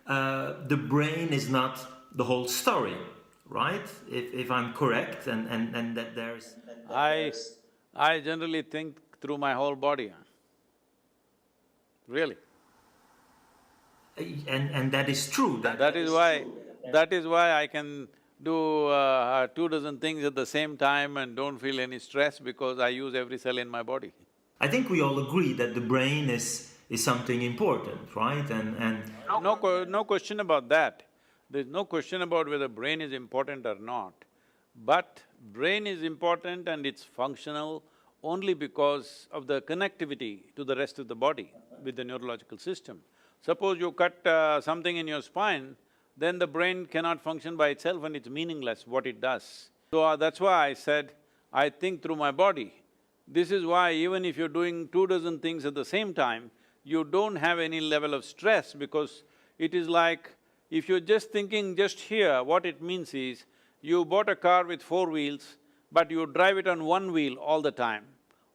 the brain is not the whole story, right? If I'm correct, and that there's… I generally think through my whole body, really. And that is true. That is why I can do 2 dozen things at the same time and don't feel any stress because I use every cell in my body. I think we all agree that the brain is something important, right? No question about that. There's no question about whether brain is important or not. But brain is important and it's functional only because of the connectivity to the rest of the body with the neurological system. Suppose you cut something in your spine, then the brain cannot function by itself and it's meaningless what it does. So that's why I said, I think through my body. This is why even if you're doing 2 dozen things at the same time, you don't have any level of stress because it is like, if you're just thinking just here, what it means is, you bought a car with 4 wheels, but you drive it on 1 wheel all the time.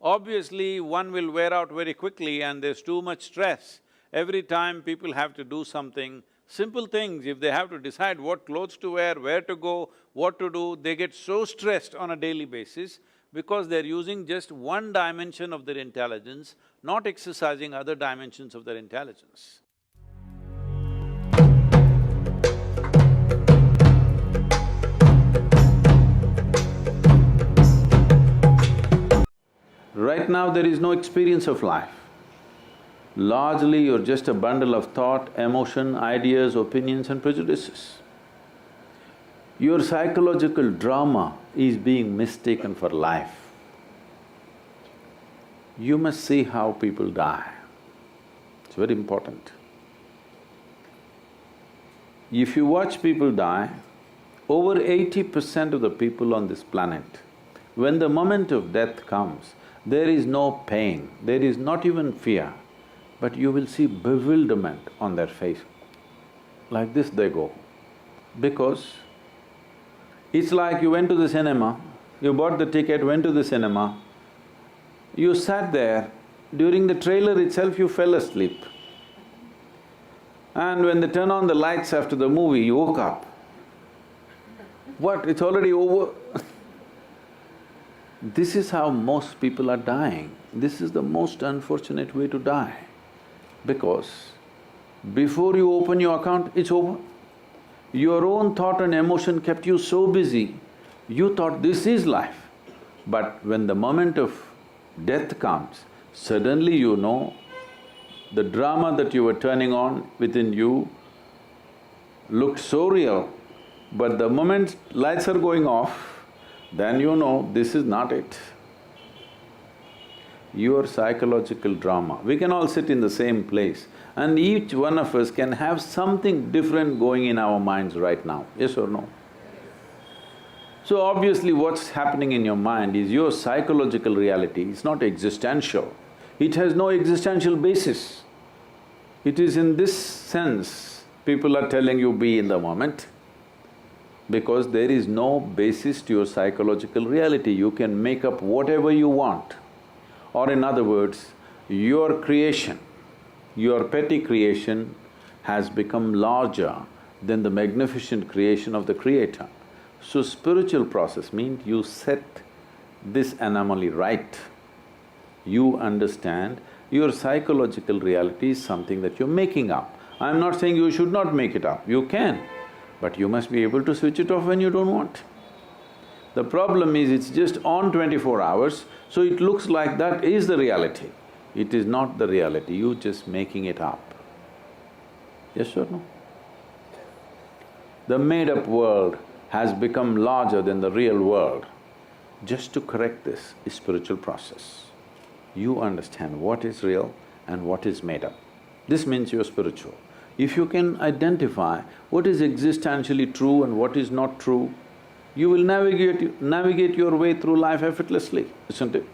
Obviously, one will wear out very quickly and there's too much stress. Every time people have to do something, simple things, if they have to decide what clothes to wear, where to go, what to do, they get so stressed on a daily basis because they're using just one dimension of their intelligence, not exercising other dimensions of their intelligence. Right now there is no experience of life. Largely you're just a bundle of thought, emotion, ideas, opinions and prejudices. Your psychological drama is being mistaken for life. You must see how people die. It's very important. If you watch people die, over 80% of the people on this planet, when the moment of death comes, there is no pain, there is not even fear, but you will see bewilderment on their face. Like this they go. Because it's like you went to the cinema, you bought the ticket, went to the cinema, you sat there, during the trailer itself you fell asleep. And when they turn on the lights after the movie, you woke up. What, it's already over? This is how most people are dying. This is the most unfortunate way to die. Because before you open your account, it's over. Your own thought and emotion kept you so busy, you thought this is life. But when the moment of death comes, suddenly you know the drama that you were turning on within you looked so real, but the moment lights are going off, then you know this is not it. Your psychological drama, we can all sit in the same place and each one of us can have something different going in our minds right now, yes or no? So obviously what's happening in your mind is your psychological reality, it's not existential. It has no existential basis. It is in this sense people are telling you be in the moment, because there is no basis to your psychological reality, you can make up whatever you want. Or in other words, your creation, your petty creation has become larger than the magnificent creation of the Creator. So spiritual process means you set this anomaly right. You understand your psychological reality is something that you're making up. I'm not saying you should not make it up, you can, but you must be able to switch it off when you don't want. The problem is it's just on 24 hours, so it looks like that is the reality. It is not the reality, you're just making it up. Yes or no? The made-up world has become larger than the real world. Just to correct this is spiritual process. You understand what is real and what is made up. This means you're spiritual. If you can identify what is existentially true and what is not true, you will navigate your way through life effortlessly, isn't it?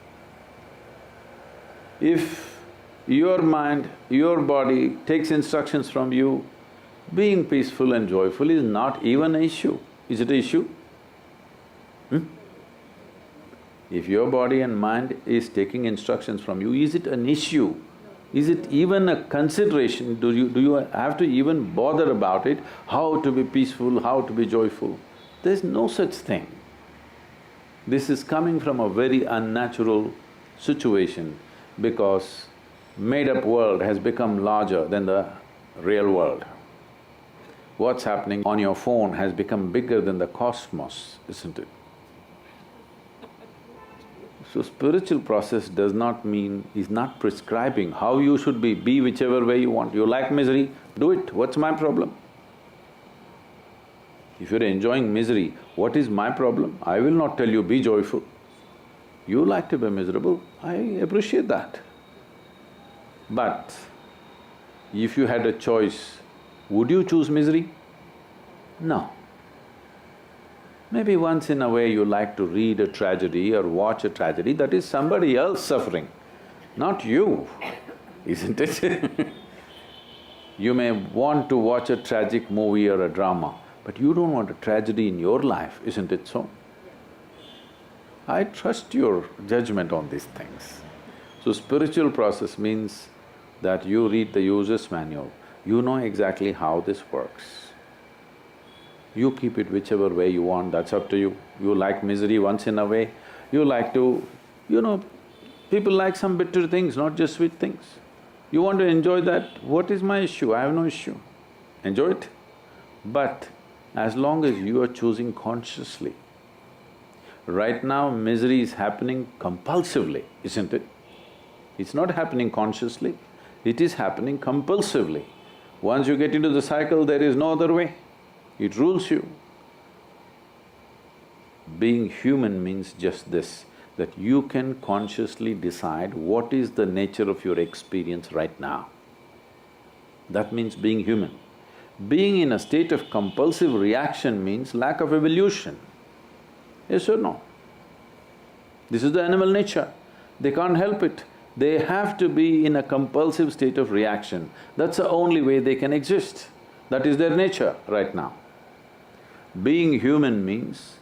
If your mind, your body takes instructions from you, being peaceful and joyful is not even an issue. Is it an issue? If your body and mind is taking instructions from you, is it an issue? Is it even a consideration? Do you have to even bother about it? How to be peaceful, how to be joyful? There's no such thing. This is coming from a very unnatural situation because made-up world has become larger than the real world. What's happening on your phone has become bigger than the cosmos, isn't it? So spiritual process does not mean… is not prescribing how you should be whichever way you want. You like misery, do it, what's my problem? If you're enjoying misery, what is my problem? I will not tell you be joyful. You like to be miserable, I appreciate that. But if you had a choice, would you choose misery? No. Maybe once in a way you like to read a tragedy or watch a tragedy, that is somebody else suffering, not you, isn't it? You may want to watch a tragic movie or a drama, but you don't want a tragedy in your life, isn't it so? I trust your judgment on these things. So spiritual process means that you read the user's manual, you know exactly how this works. You keep it whichever way you want, that's up to you. You like misery once in a way, you like to… people like some bitter things, not just sweet things. You want to enjoy that, what is my issue? I have no issue. Enjoy it. But as long as you are choosing consciously, right now misery is happening compulsively, isn't it? It's not happening consciously, it is happening compulsively. Once you get into the cycle, there is no other way. It rules you. Being human means just this, that you can consciously decide what is the nature of your experience right now. That means being human. Being in a state of compulsive reaction means lack of evolution. Yes or no? This is the animal nature. They can't help it. They have to be in a compulsive state of reaction. That's the only way they can exist. That is their nature right now. Being human means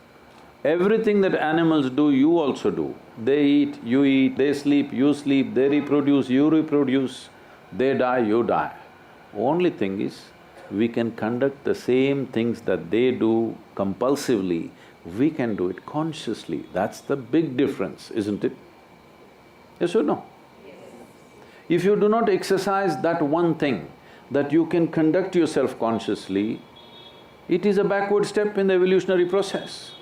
everything that animals do, you also do. They eat, they sleep, you sleep, they reproduce, you reproduce, they die, you die. Only thing is, we can conduct the same things that they do compulsively, we can do it consciously. That's the big difference, isn't it? Yes or no? Yes. If you do not exercise that one thing, that you can conduct yourself consciously, it is a backward step in the evolutionary process.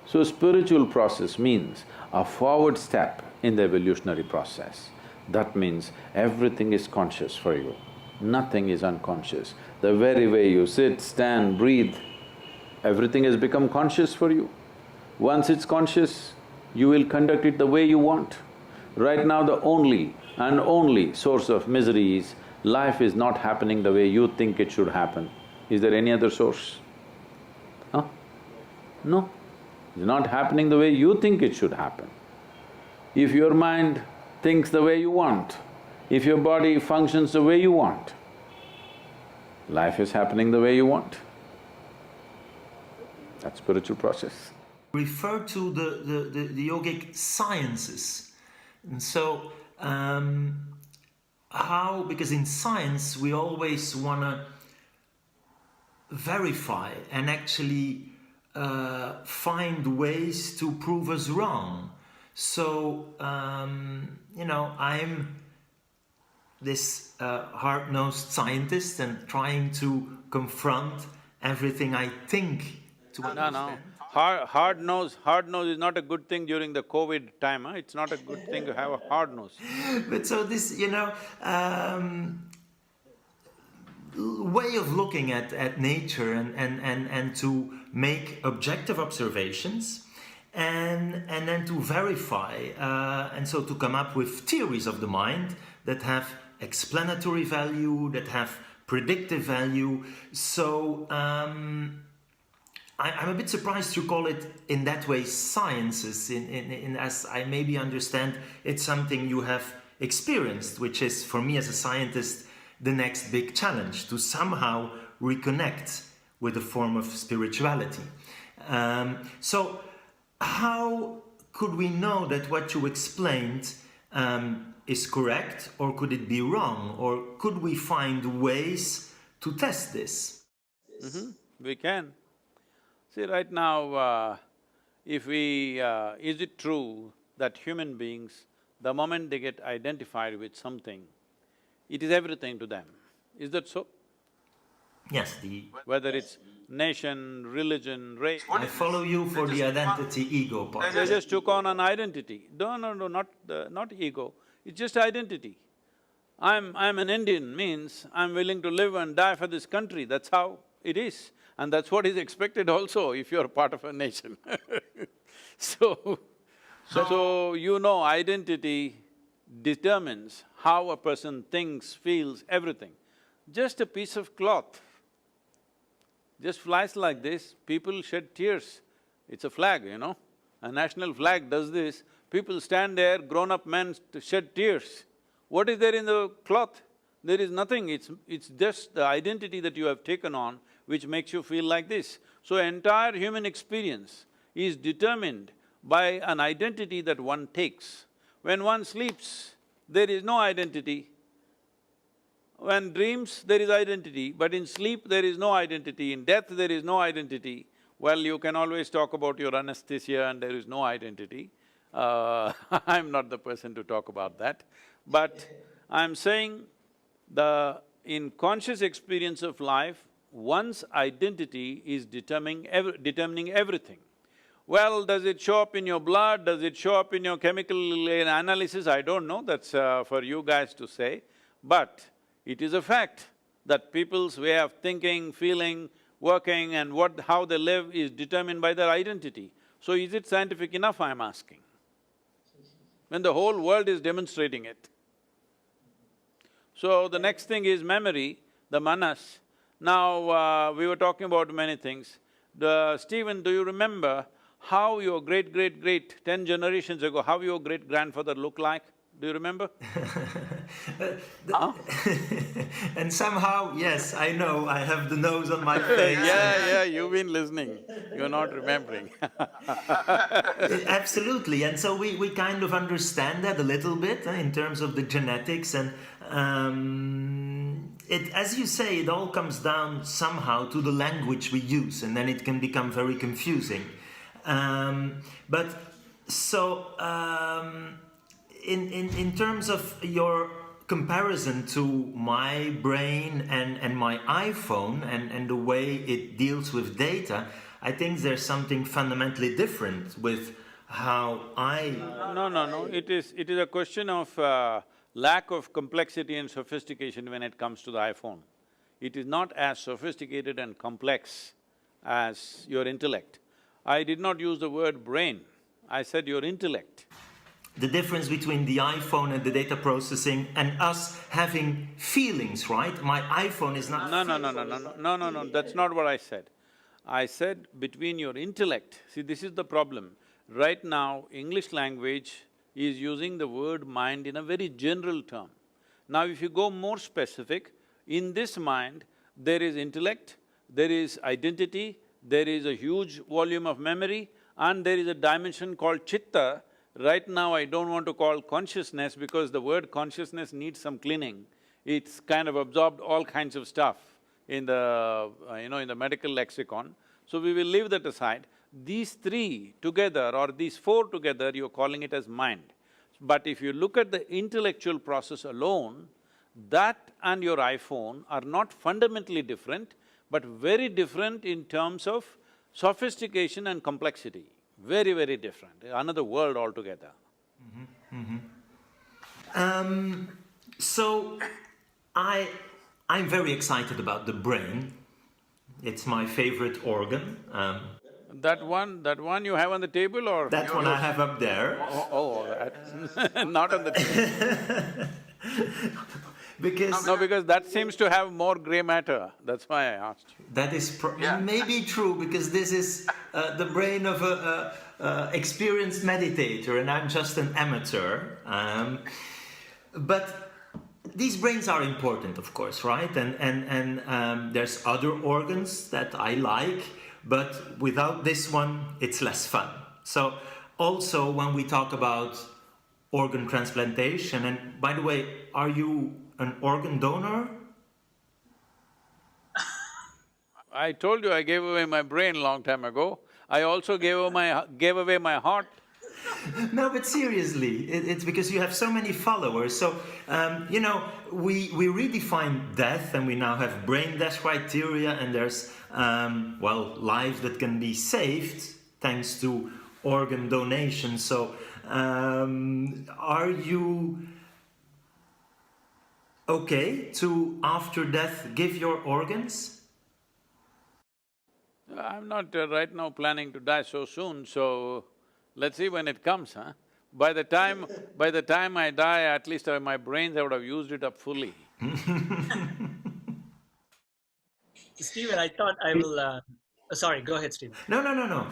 So spiritual process means a forward step in the evolutionary process. That means everything is conscious for you, nothing is unconscious. The very way you sit, stand, breathe, everything has become conscious for you. Once it's conscious, you will conduct it the way you want. Right now the only and only source of misery is life is not happening the way you think it should happen. Is there any other source? Huh? No. It's not happening the way you think it should happen. If your mind thinks the way you want, if your body functions the way you want, life is happening the way you want. That's spiritual process. Refer to the yogic sciences. And so, how… because in science we always wanna verify and actually find ways to prove us wrong. So, I'm this hard-nosed scientist and trying to confront everything I think to understand. No. Hard nose is not a good thing during the COVID time, huh? It's not a good thing to have a hard nose. But so this, way of looking at nature and to make objective observations and then to verify and so to come up with theories of the mind that have explanatory value, that have predictive value. So I'm a bit surprised you call it in that way sciences, in as I maybe understand it's something you have experienced, which is for me as a scientist the next big challenge, to somehow reconnect with a form of spirituality. So how could we know that what you explained is correct, or could it be wrong, or could we find ways to test this? We can. See, right now, if we… is it true that human beings, the moment they get identified with something, it is everything to them? Is that so? Yes, Whether it's nation, religion, race… I follow you for the identity ego part. They just took on an identity. No, not ego, it's just identity. I'm an Indian means I'm willing to live and die for this country, that's how it is. And that's what is expected also if you're part of a nation So you know, identity determines how a person thinks, feels, everything. Just a piece of cloth just flies like this, people shed tears. It's a flag, you know. A national flag does this, people stand there, grown-up men shed tears. What is there in the cloth? There is nothing, it's just the identity that you have taken on which makes you feel like this. So entire human experience is determined by an identity that one takes. When one sleeps, there is no identity. When dreams, there is identity, but in sleep there is no identity, in death there is no identity. Well, you can always talk about your anesthesia and there is no identity. I'm not the person to talk about that. But I'm saying in conscious experience of life, one's identity is determining everything. Well, does it show up in your blood, does it show up in your chemical analysis? I don't know, that's for you guys to say. But it is a fact that people's way of thinking, feeling, working and how they live is determined by their identity. So is it scientific enough, I'm asking? When the whole world is demonstrating it. So the next thing is memory, the manas. Now, we were talking about many things. Stephen, do you remember how your great-great-great, 10 generations ago, how your great-grandfather looked like? Do you remember? And somehow, yes, I know, I have the nose on my face. Yeah, you've been listening, you're not remembering Absolutely, and so we kind of understand that a little bit in terms of the genetics and as you say, it all comes down somehow to the language we use, and then it can become very confusing. But so… In terms of your comparison to my brain and my iPhone and the way it deals with data, I think there's something fundamentally different with how I… No, it is a question of lack of complexity and sophistication when it comes to the iPhone. It is not as sophisticated and complex as your intellect. I did not use the word brain, I said your intellect. The difference between the iPhone and the data processing and us having feelings, right? My iPhone is not… No, that's not what I said. I said between your intellect… See, this is the problem. Right now, English language is using the word mind in a very general term. Now, if you go more specific, in this mind, there is intellect, there is identity, there is a huge volume of memory, and there is a dimension called chitta. Right now, I don't want to call consciousness because the word consciousness needs some cleaning. It's kind of absorbed all kinds of stuff in the… in the medical lexicon. So we will leave that aside. These three together or these four together, you're calling it as mind. But if you look at the intellectual process alone, that and your iPhone are not fundamentally different, but very different in terms of sophistication and complexity. Very, very different, another world altogether. So, I'm very excited about the brain. It's my favorite organ. That one you have on the table or… That one I have up there. That's not on the table. Because… No, because that seems to have more grey matter, that's why I asked you. That is maybe true, because this is the brain of a experienced meditator and I'm just an amateur. But these brains are important, of course, right? And there's other organs that I like, but without this one, it's less fun. So also when we talk about organ transplantation. And by the way, are you an organ donor? I told you I gave away my brain long time ago. I also gave away my heart. No, but seriously, it's because you have so many followers. So, you know, we redefine death, and we now have brain death criteria, and there's, well, lives that can be saved thanks to organ donation. So, are you okay to, after death, give your organs? I'm not right now planning to die so soon, so let's see when it comes, huh? By the time I die, at least my brains, I would have used it up fully. Stephen, I thought I will. Sorry, go ahead, Stephen. No.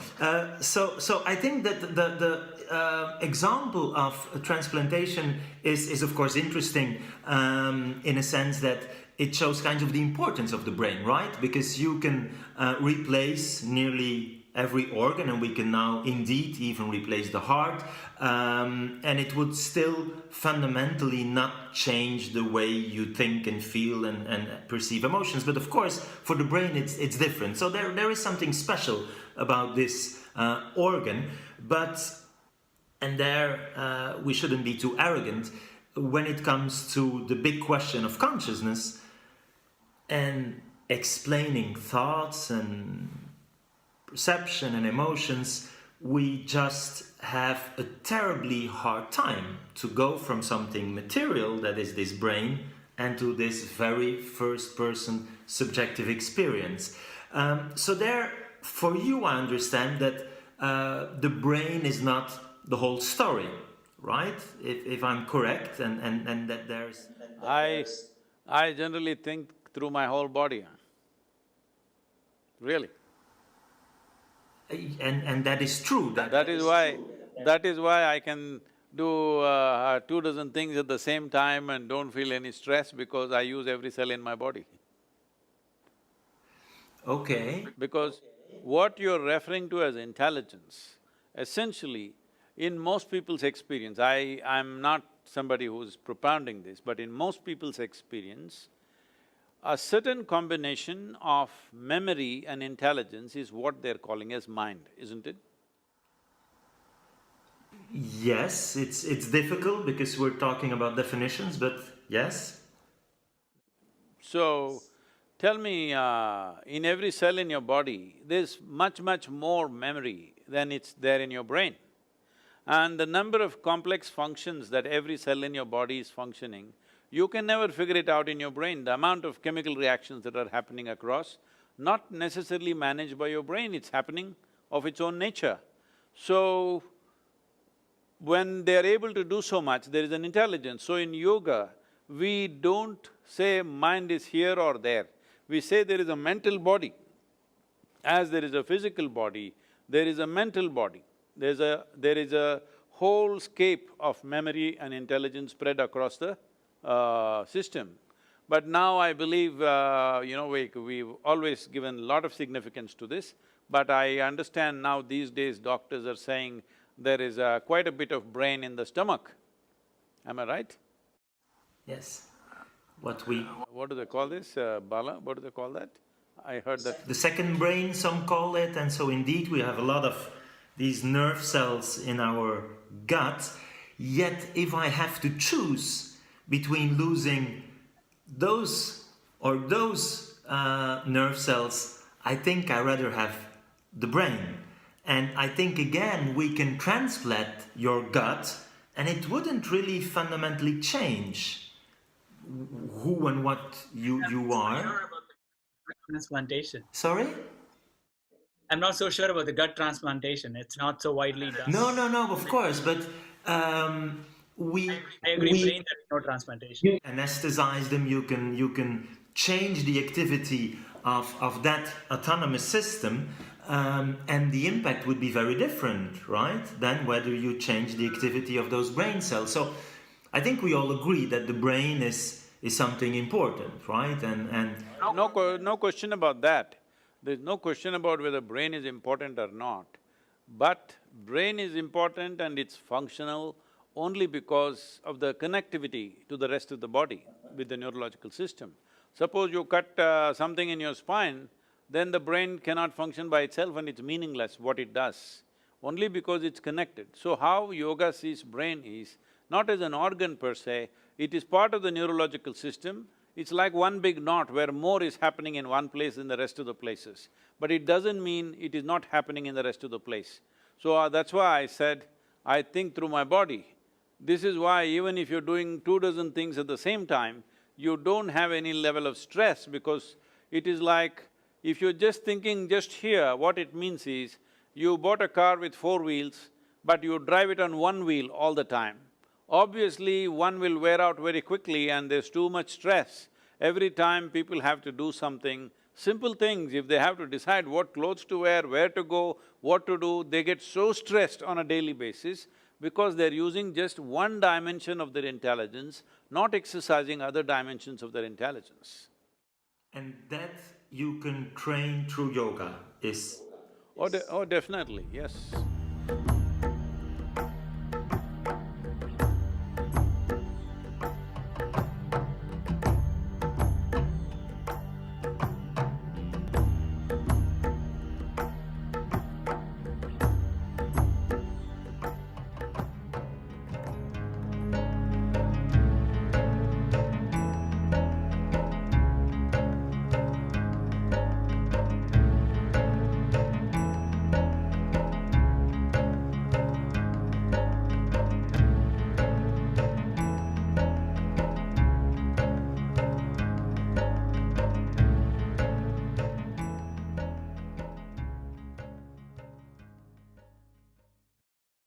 So I think that the example of transplantation is of course interesting in a sense that it shows kind of the importance of the brain, right? Because you can replace nearly every organ, and we can now indeed even replace the heart, and it would still fundamentally not change the way you think and feel and perceive emotions. But of course, for the brain, it's different. So there is something special about this organ, and there we shouldn't be too arrogant when it comes to the big question of consciousness and explaining thoughts and perception and emotions. We just have a terribly hard time to go from something material, that is this brain, and to this very first person subjective experience. So there, for you, I understand that the brain is not the whole story, right? If I'm correct, and that there's… I generally think through my whole body, huh? Really. And that is true. That is why I can do 24 things at the same time and don't feel any stress, because I use every cell in my body. Okay. Because what you're referring to as intelligence, essentially, in most people's experience, I'm not somebody who's propounding this, but in most people's experience, a certain combination of memory and intelligence is what they're calling as mind, isn't it? Yes, it's difficult because we're talking about definitions, but yes. So, tell me, in every cell in your body, there's much more memory than it's there in your brain. And the number of complex functions that every cell in your body is functioning, you can never figure it out in your brain. The amount of chemical reactions that are happening across, not necessarily managed by your brain, it's happening of its own nature. So, when they're able to do so much, there is an intelligence. So in yoga, we don't say mind is here or there. We say there is a mental body. As there is a physical body, there is a mental body. There is a whole scape of memory and intelligence spread across the system. But now I believe, we've always given a lot of significance to this, but I understand now these days doctors are saying there is quite a bit of brain in the stomach. Am I right? Yes. What do they call this, Bala? What do they call that? I heard that… The second brain, some call it, and so indeed we have a lot of these nerve cells in our gut. Yet if I have to choose between losing those or those nerve cells, I think I rather have the brain. And I think again we can transplant your gut and it wouldn't really fundamentally change who and what you are. Sure about the transplantation. Sorry? I'm not so sure about the gut transplantation. It's not so widely done. No, of course, but I agree. Brain, there's no transplantation. Anesthetize them. You can change the activity of that autonomous system, and the impact would be very different, right? Than whether you change the activity of those brain cells. So, I think we all agree that the brain is something important, right? And No question about that. There's no question about whether brain is important or not. But brain is important and it's functional only because of the connectivity to the rest of the body with the neurological system. Suppose you cut something in your spine, then the brain cannot function by itself and it's meaningless what it does, only because it's connected. So how yoga sees brain is not as an organ per se, it is part of the neurological system. It's like one big knot where more is happening in one place than the rest of the places. But it doesn't mean it is not happening in the rest of the place. So that's why I said, I think through my body. This is why even if you're doing 24 things at the same time, you don't have any level of stress because it is like, if you're just thinking just here, what it means is, you bought a car with 4 wheels, but you drive it on one wheel all the time. Obviously, one will wear out very quickly and there's too much stress. Every time people have to do something, simple things, if they have to decide what clothes to wear, where to go, what to do, they get so stressed on a daily basis because they're using just one dimension of their intelligence, not exercising other dimensions of their intelligence. And that you can train through yoga is… Oh, definitely, yes.